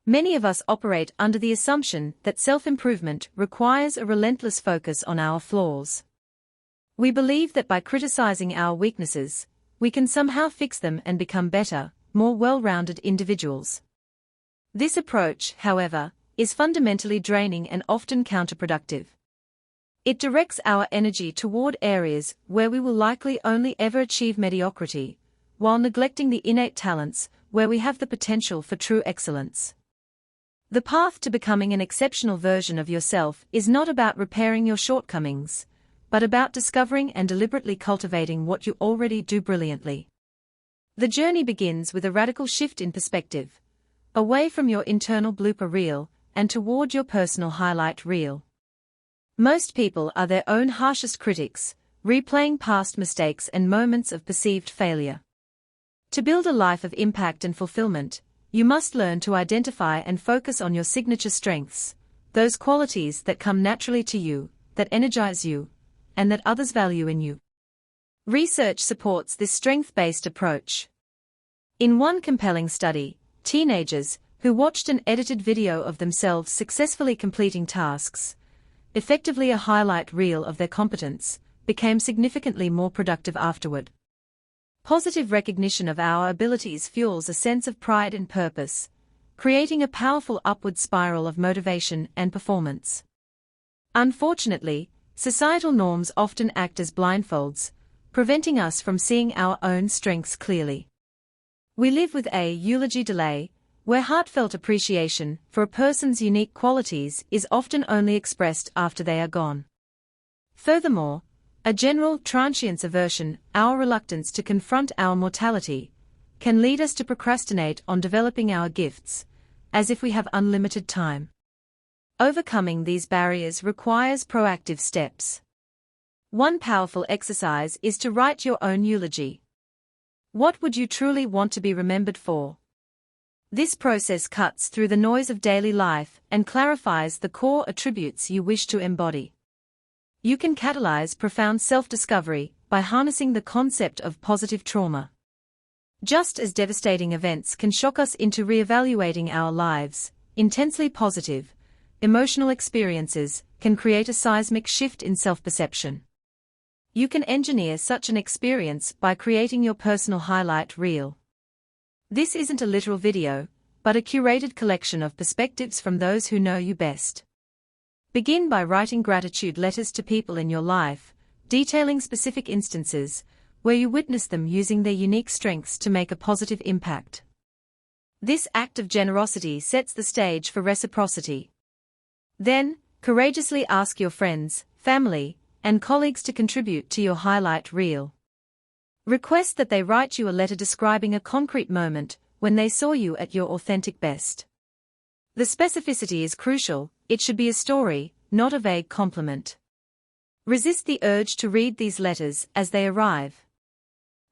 Many of us operate under the assumption that self-improvement requires a relentless focus on our flaws. We believe that by criticizing our weaknesses, we can somehow fix them and become better, more well-rounded individuals. This approach, however, is fundamentally draining and often counterproductive. It directs our energy toward areas where we will likely only ever achieve mediocrity, while neglecting the innate talents where we have the potential for true excellence. The path to becoming an exceptional version of yourself is not about repairing your shortcomings, but about discovering and deliberately cultivating what you already do brilliantly. The journey begins with a radical shift in perspective, away from your internal blooper reel and toward your personal highlight reel. Most people are their own harshest critics, replaying past mistakes and moments of perceived failure. To build a life of impact and fulfillment, you must learn to identify and focus on your signature strengths, those qualities that come naturally to you, that energize you, and that others value in you. Research supports this strength-based approach. In one compelling study, teenagers, who watched an edited video of themselves successfully completing tasks, effectively a highlight reel of their competence, became significantly more productive afterward. Positive recognition of our abilities fuels a sense of pride and purpose, creating a powerful upward spiral of motivation and performance. Unfortunately, societal norms often act as blindfolds, preventing us from seeing our own strengths clearly. We live with a eulogy delay, where heartfelt appreciation for a person's unique qualities is often only expressed after they are gone. Furthermore, a general transience aversion, our reluctance to confront our mortality, can lead us to procrastinate on developing our gifts, as if we have unlimited time. Overcoming these barriers requires proactive steps. One powerful exercise is to write your own eulogy. What would you truly want to be remembered for? This process cuts through the noise of daily life and clarifies the core attributes you wish to embody. You can catalyze profound self-discovery by harnessing the concept of positive trauma. Just as devastating events can shock us into re-evaluating our lives, intensely positive, emotional experiences can create a seismic shift in self-perception. You can engineer such an experience by creating your personal highlight reel. This isn't a literal video, but a curated collection of perspectives from those who know you best. Begin by writing gratitude letters to people in your life, detailing specific instances where you witness them using their unique strengths to make a positive impact. This act of generosity sets the stage for reciprocity. Then, courageously ask your friends, family, and colleagues to contribute to your highlight reel. Request that they write you a letter describing a concrete moment when they saw you at your authentic best. The specificity is crucial. It should be a story, not a vague compliment. Resist the urge to read these letters as they arrive.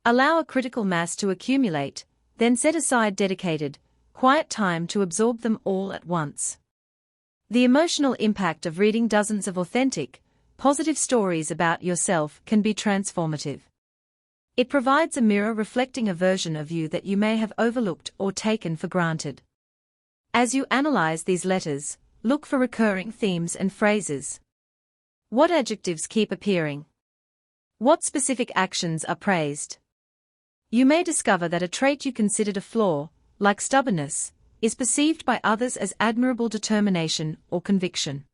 Allow a critical mass to accumulate, then set aside dedicated, quiet time to absorb them all at once. The emotional impact of reading dozens of authentic, positive stories about yourself can be transformative. It provides a mirror reflecting a version of you that you may have overlooked or taken for granted. As you analyze these letters, look for recurring themes and phrases. What adjectives keep appearing? What specific actions are praised? You may discover that a trait you considered a flaw, like stubbornness, is perceived by others as admirable determination or conviction.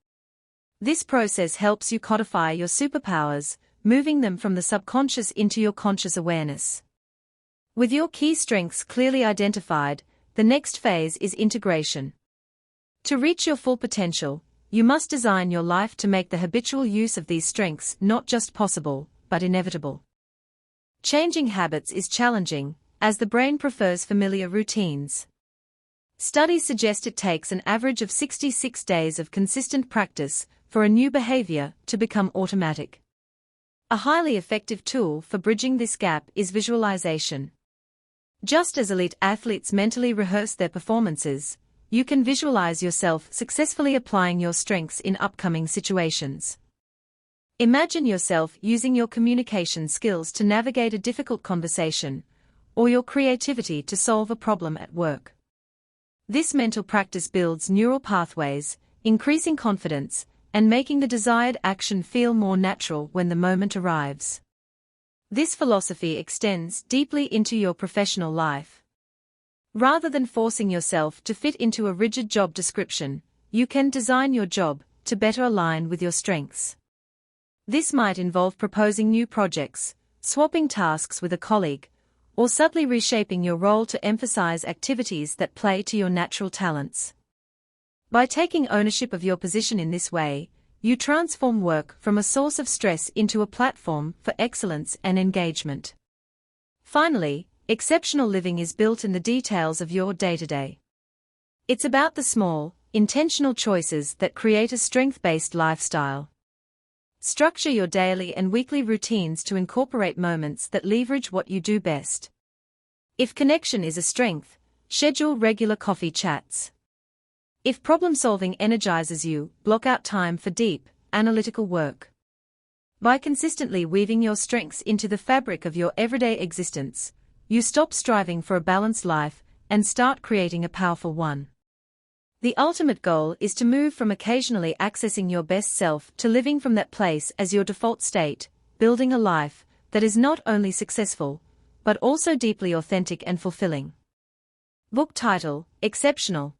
This process helps you codify your superpowers, moving them from the subconscious into your conscious awareness. With your key strengths clearly identified, the next phase is integration. To reach your full potential, you must design your life to make the habitual use of these strengths not just possible, but inevitable. Changing habits is challenging, as the brain prefers familiar routines. Studies suggest it takes an average of 66 days of consistent practice for a new behavior to become automatic. A highly effective tool for bridging this gap is visualization. Just as elite athletes mentally rehearse their performances, you can visualize yourself successfully applying your strengths in upcoming situations. Imagine yourself using your communication skills to navigate a difficult conversation, or your creativity to solve a problem at work. This mental practice builds neural pathways, increasing confidence, and making the desired action feel more natural when the moment arrives. This philosophy extends deeply into your professional life. Rather than forcing yourself to fit into a rigid job description, you can design your job to better align with your strengths. This might involve proposing new projects, swapping tasks with a colleague, or subtly reshaping your role to emphasize activities that play to your natural talents. By taking ownership of your position in this way, you transform work from a source of stress into a platform for excellence and engagement. Finally, exceptional living is built in the details of your day-to-day. It's about the small, intentional choices that create a strength-based lifestyle. Structure your daily and weekly routines to incorporate moments that leverage what you do best. If connection is a strength, schedule regular coffee chats. If problem-solving energizes you, block out time for deep, analytical work. By consistently weaving your strengths into the fabric of your everyday existence, you stop striving for a balanced life and start creating a powerful one. The ultimate goal is to move from occasionally accessing your best self to living from that place as your default state, building a life that is not only successful, but also deeply authentic and fulfilling. Book title: Exceptional.